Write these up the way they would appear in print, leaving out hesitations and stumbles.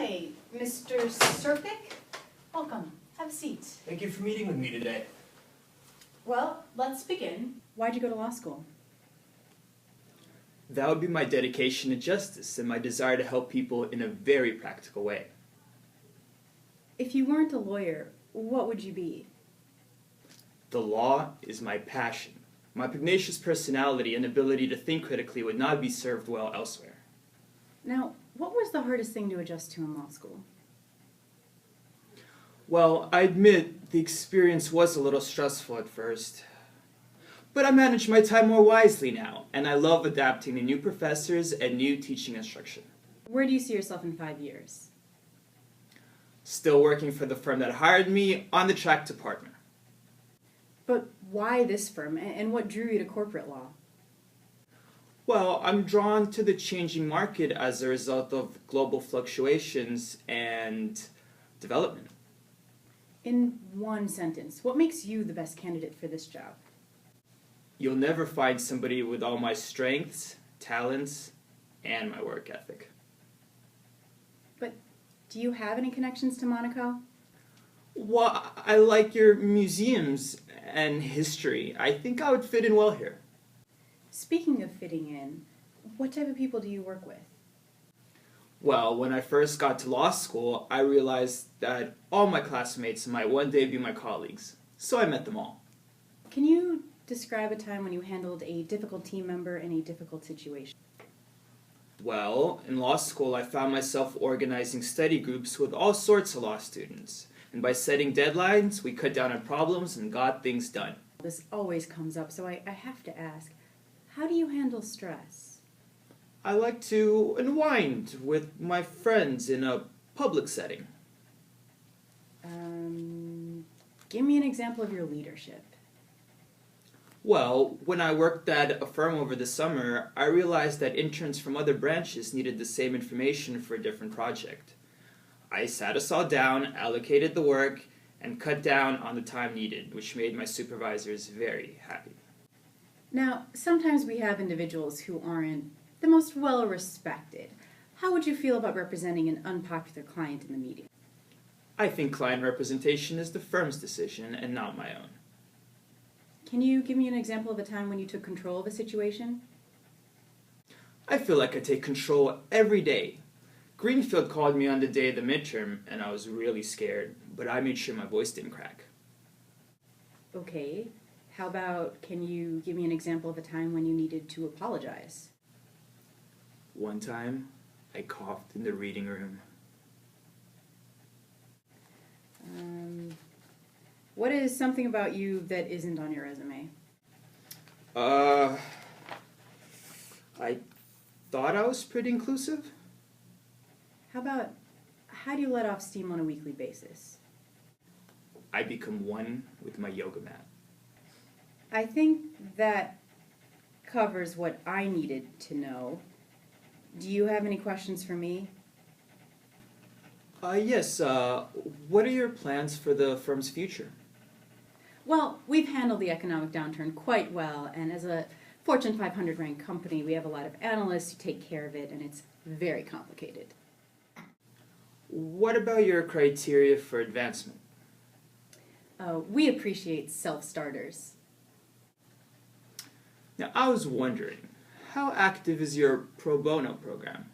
Hi, Mr. Serpic. Welcome. Have a seat. Thank you for meeting with me today. Well, let's begin. Why'd you go to law school? That would be my dedication to justice and my desire to help people in a very practical way. If you weren't a lawyer, what would you be? The law is my passion. My pugnacious personality and ability to think critically would not be served well elsewhere. Now, what was the hardest thing to adjust to in law school? Well, I admit the experience was a little stressful at first. But I manage my time more wisely now, and I love adapting to new professors and new teaching instruction. Where do you see yourself in 5 years? Still working for the firm that hired me, on the track to partner. But why this firm, and what drew you to corporate law? Well, I'm drawn to the changing market as a result of global fluctuations and development. In one sentence, what makes you the best candidate for this job? You'll never find somebody with all my strengths, talents, and my work ethic. But do you have any connections to Monaco? Well, I like your museums and history. I think I would fit in well here. Speaking of fitting in, what type of people do you work with? Well, when I first got to law school, I realized that all my classmates might one day be my colleagues. So I met them all. Can you describe a time when you handled a difficult team member in a difficult situation? Well, in law school, I found myself organizing study groups with all sorts of law students. And by setting deadlines, we cut down on problems and got things done. This always comes up, so I have to ask, how do you handle stress? I like to unwind with my friends in a public setting. Give me an example of your leadership. Well, when I worked at a firm over the summer, I realized that interns from other branches needed the same information for a different project. I sat us all down, allocated the work, and cut down on the time needed, which made my supervisors very happy. Now, sometimes we have individuals who aren't the most well-respected. How would you feel about representing an unpopular client in the media? I think client representation is the firm's decision and not my own. Can you give me an example of a time when you took control of a situation? I feel like I take control every day. Greenfield called me on the day of the midterm, and I was really scared, but I made sure my voice didn't crack. Okay. How about, can you give me an example of a time when you needed to apologize? One time, I coughed in the reading room. What is something about you that isn't on your resume? I thought I was pretty inclusive. How do you let off steam on a weekly basis? I become one with my yoga mat. I think that covers what I needed to know. Do you have any questions for me? Yes, what are your plans for the firm's future? Well, we've handled the economic downturn quite well, and as a Fortune 500 ranked company, we have a lot of analysts who take care of it, and it's very complicated. What about your criteria for advancement? We appreciate self-starters. Now, I was wondering, how active is your pro bono program?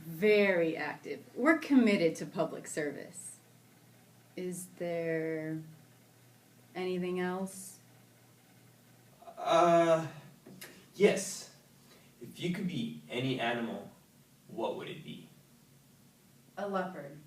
Very active. We're committed to public service. Is there anything else? Yes. If you could be any animal, what would it be? A leopard.